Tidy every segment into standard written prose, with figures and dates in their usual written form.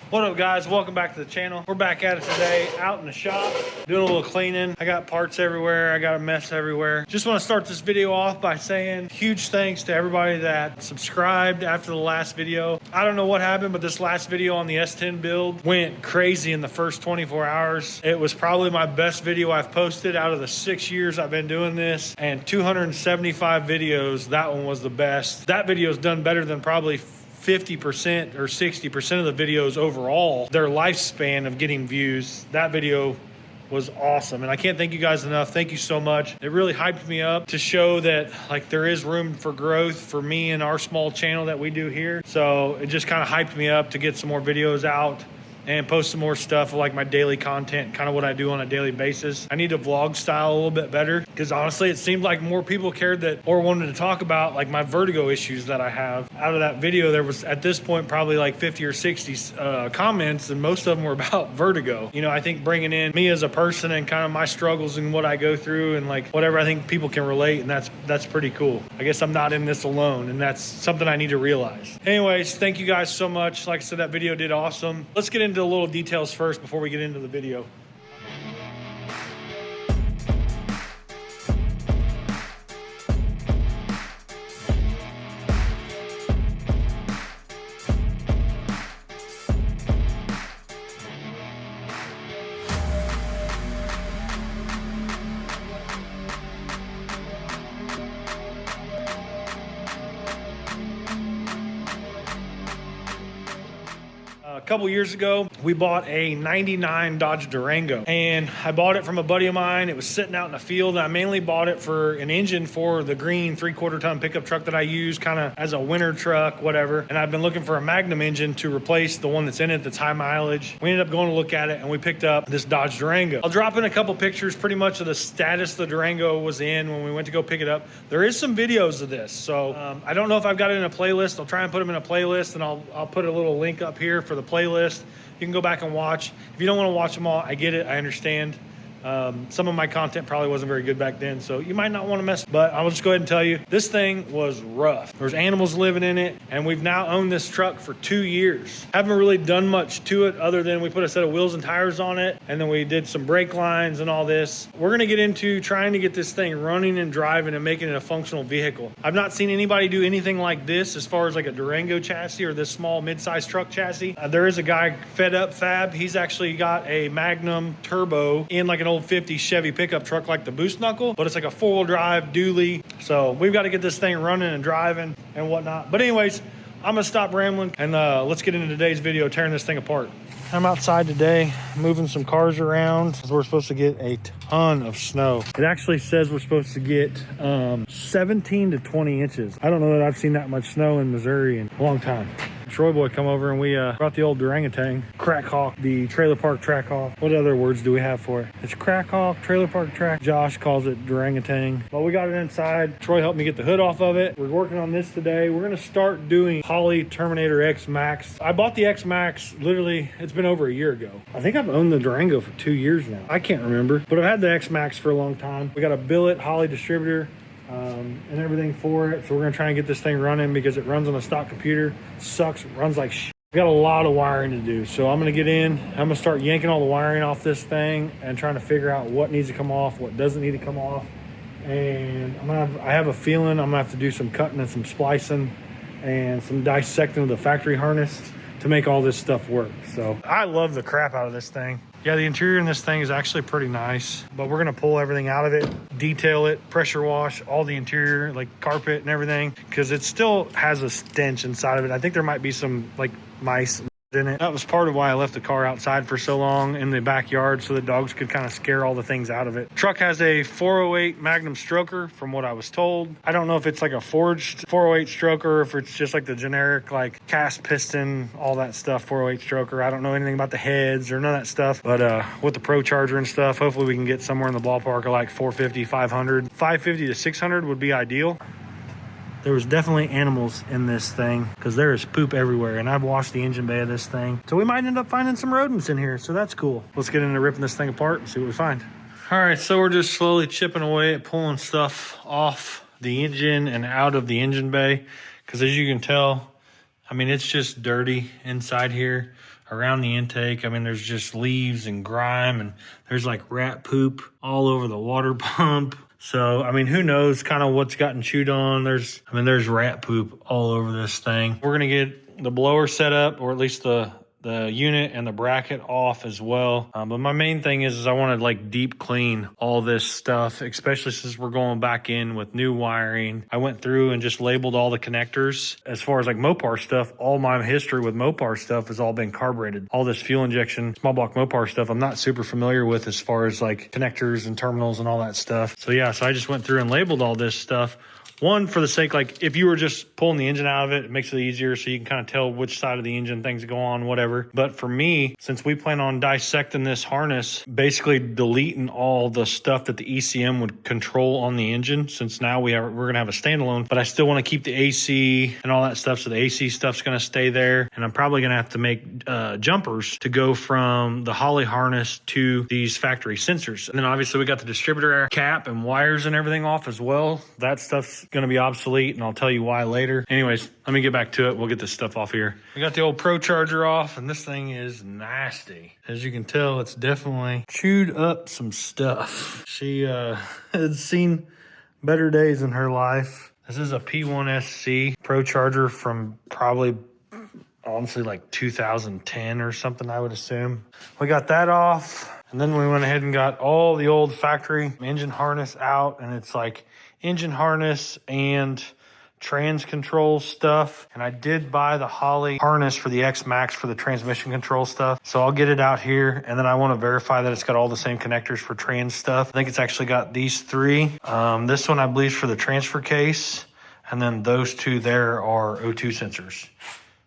What up, guys? Welcome back to the channel. We're back at it today, out in the shop, doing a little cleaning. I got parts everywhere. I got a mess everywhere. Just want to start this video off by saying huge thanks to everybody that subscribed after the last video. I don't know what happened, but this last video on the S10 build went crazy in the first 24 hours. It was probably my best video I've posted out of the 6 years I've been doing this, and 275 videos, that one was the best. That video's done better than probably 50% or 60% of the videos overall, their lifespan of getting views. That video was awesome, and I can't thank you guys enough. Thank you so much. It really hyped me up to show that like there is room for growth for me and our small channel that we do here. So it just kind of hyped me up to get some more videos out and post some more stuff like my daily content, kind of what I do on a daily basis. I need to vlog style a little bit better because honestly, it seemed like more people cared that or wanted to talk about like my vertigo issues that I have. Out of that video, there was at this point probably like 50 or 60 comments, and most of them were about vertigo. You know, I think bringing in me as a person and kind of my struggles and what I go through and like whatever, I think people can relate, and that's pretty cool. I guess I'm not in this alone, and that's something I need to realize. Anyways, thank you guys so much. Like I said, that video did awesome. Let's get into the little details first before we get into the video. A couple years ago, we bought a 99 Dodge Durango, and I bought it from a buddy of mine. It was sitting out in the field, and I mainly bought it for an engine for the green 3/4 ton pickup truck that I use kind of as a winter truck, whatever. And I've been looking for a Magnum engine to replace the one that's in it that's high mileage. We ended up going to look at it, and we picked up this Dodge Durango. I'll drop in a couple pictures pretty much of the status the Durango was in when we went to go pick it up. There is some videos of this, so I don't know if I've got it in a playlist. I'll try and put them in a playlist, and I'll put a little link up here for the playlist. You can go back and watch. If you don't want to watch them all, I get it. I understand. Some of my content probably wasn't very good back then, so you might not want to mess, but I'll just go ahead and tell you, this thing was rough. There's animals living in it, and we've now owned this truck for 2 years. Haven't really done much to it other than we put a set of wheels and tires on it, and then we did some brake lines and all this. We're going to get into trying to get this thing running and driving and making it a functional vehicle. I've not seen anybody do anything like this as far as like a Durango chassis or this small mid-size truck chassis. There is a guy, Fed Up Fab. He's actually got a Magnum turbo in like an old 50 Chevy pickup truck like the Boost Knuckle, but it's like a 4-wheel drive dually. So we've got to get this thing running and driving and whatnot. But anyways, I'm gonna stop rambling and let's get into today's video, tearing this thing apart. I'm outside today moving some cars around. We're supposed to get a ton of snow. It actually says we're supposed to get 17 to 20 inches. I don't know that I've seen that much snow in Missouri in a long time. Troy boy come over and we brought the old orangutan, crack hawk, the trailer park track hawk. What other words do we have for it? It's crack hawk, trailer park track. Josh calls it orangutan. Well, we got it inside. Troy helped me get the hood off of it. We're working on this today. We're gonna start doing Holley Terminator X Max. I bought the X Max literally, it's been over a year ago. I think I've owned the Durango for 2 years now. I can't remember, but I've had the X Max for a long time. We got a billet Holley distributor and everything for it. So we're gonna try and get this thing running because it runs on a stock computer. Sucks, runs like shit. We got a lot of wiring to do. So I'm gonna get in, I'm gonna start yanking all the wiring off this thing and trying to figure out what needs to come off, what doesn't need to come off. And I have a feeling I'm gonna have to do some cutting and some splicing and some dissecting of the factory harness to make all this stuff work. So I love the crap out of this thing. Yeah, the interior in this thing is actually pretty nice, but we're gonna pull everything out of it, detail it, pressure wash all the interior, like carpet and everything, because it still has a stench inside of it. I think there might be some like mice in it. That was part of why I left the car outside for so long in the backyard, so the dogs could kind of scare all the things out of it. Truck has a 408 Magnum stroker from what I was told. I don't know if it's like a forged 408 stroker or if it's just like the generic like cast piston, all that stuff, 408 stroker. I don't know anything about the heads or none of that stuff, but with the Procharger and stuff, hopefully we can get somewhere in the ballpark of like 450, 500. 550 to 600 would be ideal. There was definitely animals in this thing because there is poop everywhere, and I've washed the engine bay of this thing. So we might end up finding some rodents in here, so that's cool. Let's get into ripping this thing apart and see what we find. All right, so we're just slowly chipping away at pulling stuff off the engine and out of the engine bay because as you can tell, I mean, it's just dirty inside here. around the intake. I mean, there's just leaves and grime, and there's like rat poop all over the water pump. So, I mean, who knows kind of what's gotten chewed on. There's rat poop all over this thing. We're going to get the blower set up, or at least the unit and the bracket off as well. But my main thing is I want to like deep clean all this stuff, especially since we're going back in with new wiring. I went through and just labeled all the connectors. As far as like Mopar stuff, all my history with Mopar stuff has all been carbureted. All this fuel injection, small block Mopar stuff, I'm not super familiar with as far as like connectors and terminals and all that stuff. So yeah, so I just went through and labeled all this stuff. One, for the sake, like, if you were just pulling the engine out of it, it makes it easier so you can kind of tell which side of the engine things go on, whatever. But for me, since we plan on dissecting this harness, basically deleting all the stuff that the ECM would control on the engine, since now we're going to have a standalone, but I still want to keep the AC and all that stuff, so the AC stuff's going to stay there. And I'm probably going to have to make jumpers to go from the Holley harness to these factory sensors. And then obviously we got the distributor cap and wires and everything off as well. That stuff's going to be obsolete, and I'll tell you why later. Anyways, let me get back to it. We'll get this stuff off here. We got the old Procharger off, and this thing is nasty. As you can tell, it's definitely chewed up some stuff. She had seen better days in her life. This is a P1SC Procharger from probably, honestly, like 2010 or something, I would assume. We got that off, and then we went ahead and got all the old factory engine harness out, and it's like engine harness and trans control stuff. And I did buy the Holley harness for the X-Max for the transmission control stuff. So I'll get it out here, and then I want to verify that it's got all the same connectors for trans stuff. I think it's actually got these three. This one I believe is for the transfer case, and then those two there are O2 sensors.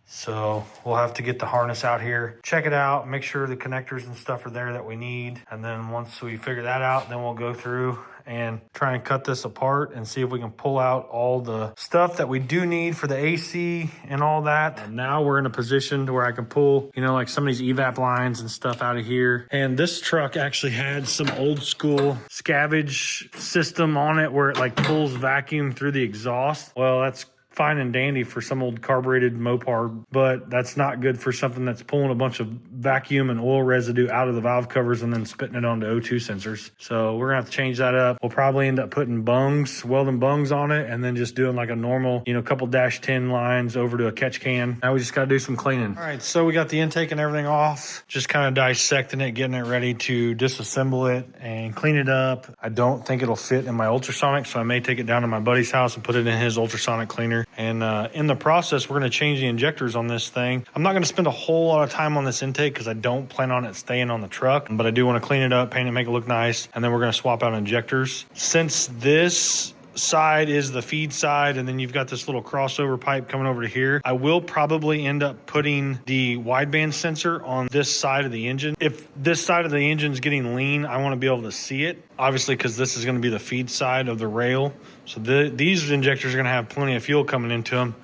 So we'll have to get the harness out here, check it out, make sure the connectors and stuff are there that we need. And then once we figure that out, then we'll go through and try and cut this apart and see if we can pull out all the stuff that we do need for the AC and all that. And now we're in a position to where I can pull, you know, like some of these evap lines and stuff out of here. And this truck actually had some old school scavenge system on it where it like pulls vacuum through the exhaust. Well, that's fine and dandy for some old carbureted Mopar, but that's not good for something that's pulling a bunch of vacuum and oil residue out of the valve covers and then spitting it onto O2 sensors. So we're gonna have to change that up. We'll probably end up putting bungs, welding bungs on it, and then just doing like a normal, you know, couple -10 lines over to a catch can. Now we just gotta do some cleaning. All right, so we got the intake and everything off, just kind of dissecting it, getting it ready to disassemble it and clean it up. I don't think it'll fit in my ultrasonic, so I may take it down to my buddy's house and put it in his ultrasonic cleaner. And in the process, we're going to change the injectors on this thing. I'm not going to spend a whole lot of time on this intake because I don't plan on it staying on the truck, but I do want to clean it up, paint it, make it look nice, and then we're going to swap out injectors. Since this side is the feed side, and then you've got this little crossover pipe coming over to here, I will probably end up putting the wideband sensor on this side of the engine. If this side of the engine's getting lean, I want to be able to see it, obviously, because this is going to be the feed side of the rail. So these injectors are going to have plenty of fuel coming into them,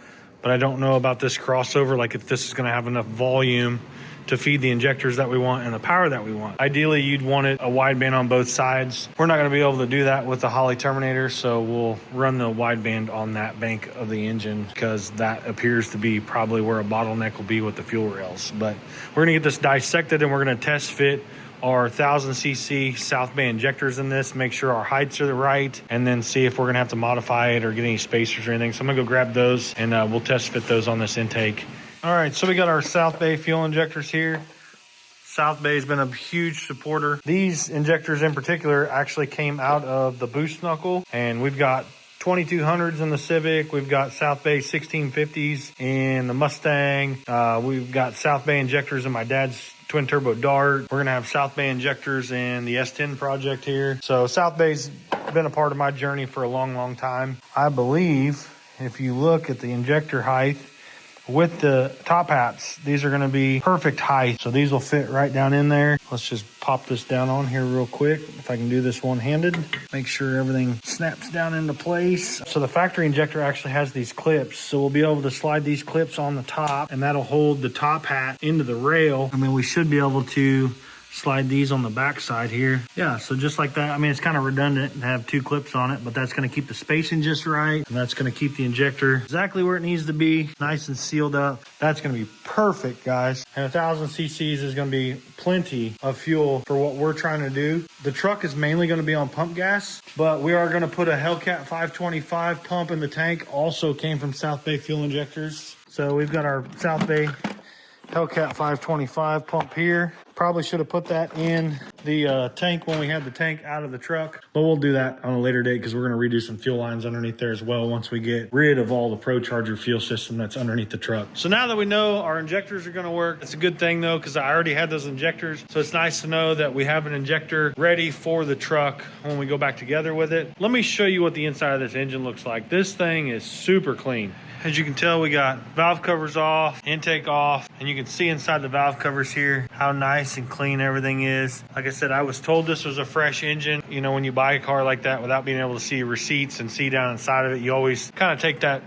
but I don't know about this crossover, like if this is going to have enough volume to feed the injectors that we want and the power that we want. Ideally, you'd want it a wideband on both sides. We're not going to be able to do that with the Holley Terminator, so we'll run the wideband on that bank of the engine because that appears to be probably where a bottleneck will be with the fuel rails. But we're going to get this dissected, and we're going to test fit our 1000cc South Bay injectors in this, make sure our heights are right, and then see if we're gonna have to modify it or get any spacers or anything. So I'm gonna go grab those, and we'll test fit those on this intake. All right, so we got our South Bay fuel injectors here. South Bay has been a huge supporter. These injectors in particular actually came out of the boost knuckle, and we've got 2200s in the Civic. We've got South Bay 1650s in the Mustang. We've got South Bay injectors in my dad's twin turbo Dart. We're gonna have South Bay injectors in the S10 project here. So South Bay's been a part of my journey for a long time. I believe if you look at the injector height with the top hats, these are gonna be perfect height. So these will fit right down in there. Let's just pop this down on here real quick. If I can do this one-handed, make sure everything snaps down into place. So the factory injector actually has these clips. So we'll be able to slide these clips on the top, and that'll hold the top hat into the rail. And then we should be able to slide these on the back side here. Yeah, so just like that. I mean, it's kind of redundant to have 2 clips on it, but that's going to keep the spacing just right. And that's going to keep the injector exactly where it needs to be, nice and sealed up. That's going to be perfect, guys. And 1,000 cc's is going to be plenty of fuel for what we're trying to do. The truck is mainly going to be on pump gas, but we are going to put a Hellcat 525 pump in the tank. Also came from South Bay Fuel Injectors. So we've got our South Bay Hellcat 525 pump here. Probably should have put that in the tank when we had the tank out of the truck, but we'll do that on a later date because we're going to redo some fuel lines underneath there as well once we get rid of all the Procharged fuel system that's underneath the truck. So now that we know our injectors are going to work, it's a good thing though, because I already had those injectors. So it's nice to know that we have an injector ready for the truck when we go back together with it. Let me show you what the inside of this engine looks like. This thing is super clean. As you can tell, we got valve covers off, intake off, and you can see inside the valve covers here how nice and clean everything is. Like I said, I was told this was a fresh engine. You know, when you buy a car like that without being able to see receipts and see down inside of it, you always kind of take that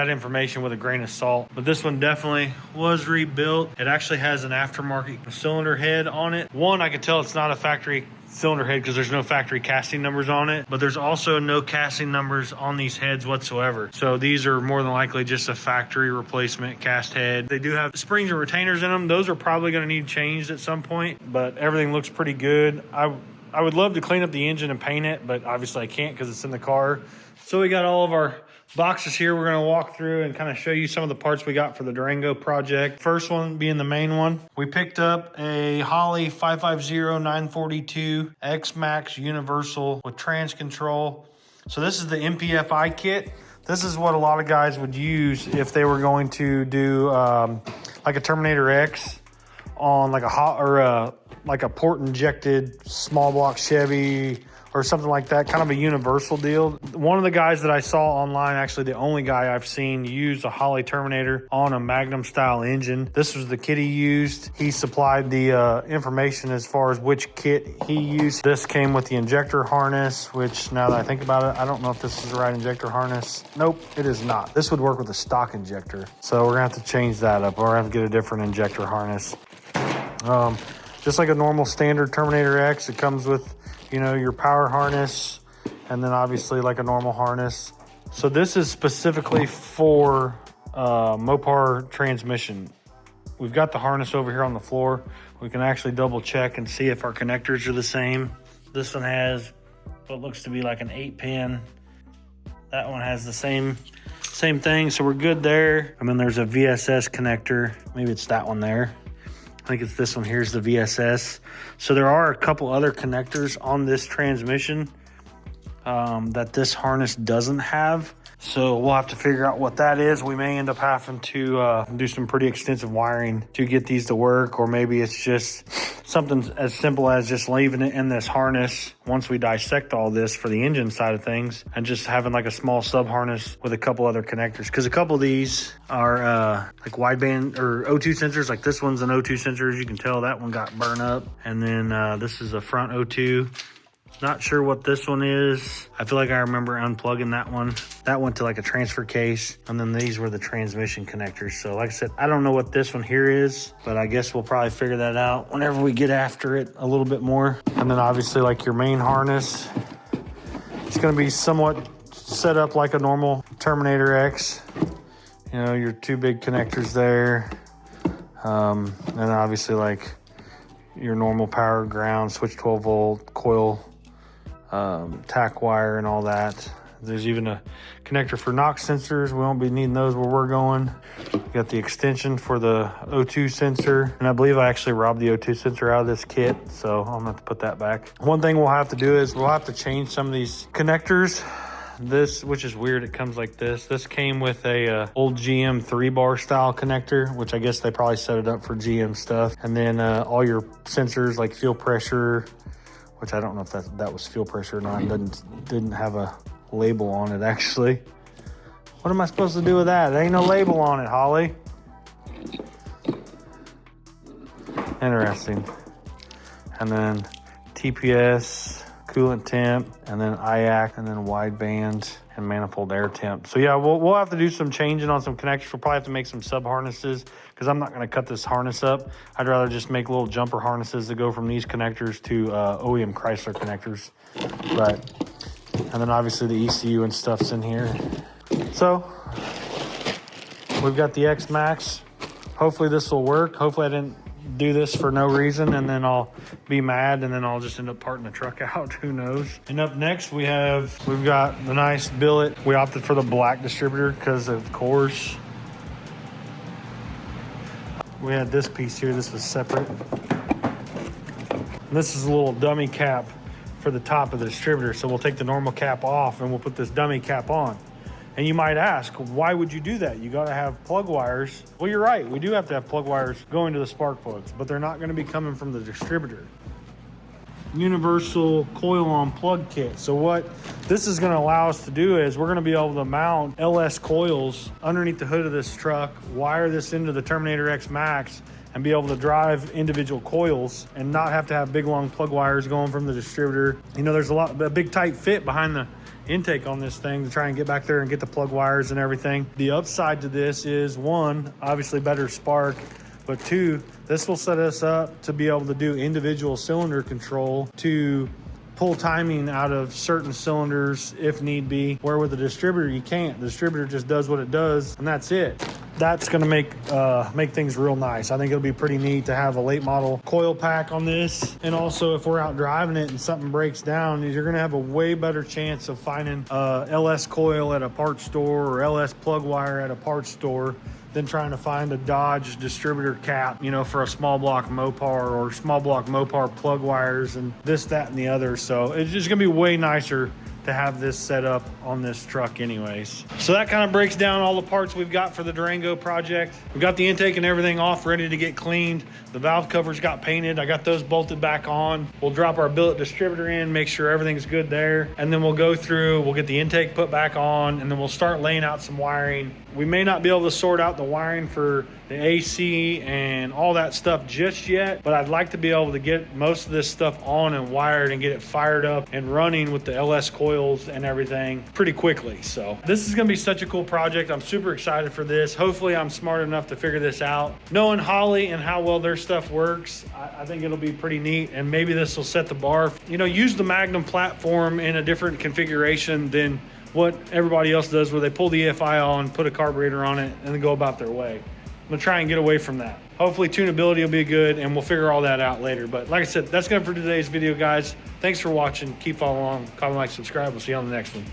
information with a grain of salt. But this one definitely was rebuilt. It actually has an aftermarket cylinder head on it. One, I can tell it's not a factory cylinder head because there's no factory casting numbers on it, but there's also no casting numbers on these heads whatsoever. So these are more than likely just a factory replacement cast head. They do have springs and retainers in them. Those are probably going to need changed at some point, but everything looks pretty good. I would love to clean up the engine and paint it, but obviously I can't because it's in the car. So we got all of our boxes here. We're going to walk through and kind of show you some of the parts we got for the Durango project. First one being the main one. We picked up a Holley 550-942 X-Max Universal with trans control. So this is the MPFI kit. This is what a lot of guys would use if they were going to do like a Terminator X on like a port injected small block Chevy or something like that, kind of a universal deal. One of the guys that I saw online, actually the only guy I've seen use a Holley Terminator on a Magnum style engine. This was the kit he used. He supplied the information as far as which kit he used. This came with the injector harness, which now that I think about it, I don't know if this is the right injector harness. Nope, it is not. This would work with a stock injector. So we're gonna have to change that up, or we're gonna have to get a different injector harness. Just like a normal standard Terminator X, it comes with, you know, your power harness, and then obviously like a normal harness. So this is specifically for Mopar transmission. We've got the harness over here on the floor. We can actually double check and see if our connectors are the same. This one has what looks to be like an 8-pin. That one has the same thing, so we're good there. And then there's a VSS connector. Maybe it's that one there. I think it's this one. Here's the VSS. So there are a couple other connectors on this transmission that this harness doesn't have. So we'll have to figure out what that is. We may end up having to do some pretty extensive wiring to get these to work, or maybe it's just something as simple as just leaving it in this harness once we dissect all this for the engine side of things, and just having like a small sub harness with a couple other connectors. Because a couple of these are like wideband or O2 sensors. Like this one's an O2 sensor. As you can tell, that one got burned up. And then this is a front O2. Not sure what this one is. I feel like I remember unplugging that one. That went to like a transfer case. And then these were the transmission connectors. So like I said, I don't know what this one here is, but I guess we'll probably figure that out whenever we get after it a little bit more. And then obviously like your main harness, it's gonna be somewhat set up like a normal Terminator X. You know, your 2 big connectors there. And obviously like your normal power ground, switch 12 volt, coil, tack wire and all that. There's even a connector for NOx sensors. We won't be needing those where we're going. We got the extension for the O2 sensor, and I believe I actually robbed the O2 sensor out of this kit, so I'm gonna have to put that back. One thing we'll have to do is we'll have to change some of these connectors. This, which is weird, it comes like this. This came with a old GM 3-bar style connector, which I guess they probably set it up for GM stuff. And then all your sensors like fuel pressure, which I don't know if that was fuel pressure or not. It didn't have a label on it actually. What am I supposed to do with that? There ain't no label on it, Holley. Interesting. And then TPS coolant temp, and then IAC, and then wideband and manifold air temp. So yeah, we'll have to do some changing on some connectors. We'll probably have to make some sub harnesses because I'm not going to cut this harness up. I'd rather just make little jumper harnesses that go from these connectors to OEM Chrysler connectors. But, and then obviously the ECU and stuff's in here. So we've got the X-Max. Hopefully this will work. Hopefully I didn't do this for no reason and then I'll be mad and then I'll just end up parting the truck out. Who knows? And up next we've got the nice billet. We opted for the black distributor because of course we had this piece here. This was separate. And this is a little dummy cap for the top of the distributor. So we'll take the normal cap off and we'll put this dummy cap on. And you might ask, why would you do that? You got to have plug wires. Well, you're right. We do have to have plug wires going to the spark plugs, but they're not going to be coming from the distributor. Universal coil on plug kit. So what this is going to allow us to do is we're going to be able to mount LS coils underneath the hood of this truck, wire this into the Terminator X Max, and be able to drive individual coils and not have to have big long plug wires going from the distributor. You know, there's a big tight fit behind the intake on this thing to try and get back there and get the plug wires and everything. The upside to this is one, obviously better spark, but two, this will set us up to be able to do individual cylinder control to pull timing out of certain cylinders if need be, where with the distributor you can't. The distributor just does what it does and that's it. That's going to make things real nice. I think it'll be pretty neat to have a late model coil pack on this. And also if we're out driving it and something breaks down, you're going to have a way better chance of finding LS coil at a parts store or LS plug wire at a parts store than trying to find a Dodge distributor cap, you know, for a small block Mopar or small block Mopar plug wires and this, that, and the other. So it's just going to be way nicer to have this set up on this truck anyways. So that kind of breaks down all the parts we've got for the Durango project. We've got the intake and everything off, ready to get cleaned. The valve covers got painted. I got those bolted back on. We'll drop our billet distributor in, make sure everything's good there. And then we'll go through, we'll get the intake put back on, and then we'll start laying out some wiring. We may not be able to sort out the wiring for the AC and all that stuff just yet, but I'd like to be able to get most of this stuff on and wired and get it fired up and running with the LS coils and everything pretty quickly. So this is gonna be such a cool project. I'm super excited for this. Hopefully I'm smart enough to figure this out. Knowing Holley and how well their stuff works, I think it'll be pretty neat, and maybe this will set the bar. You know, use the Magnum platform in a different configuration than what everybody else does, where they pull the EFI on, put a carburetor on it, and then go about their way. I'm gonna try and get away from that. Hopefully tunability will be good, and we'll figure all that out later. But like I said, that's good for today's video, guys. Thanks for watching. Keep following along. Comment, like, subscribe. We'll see you on the next one.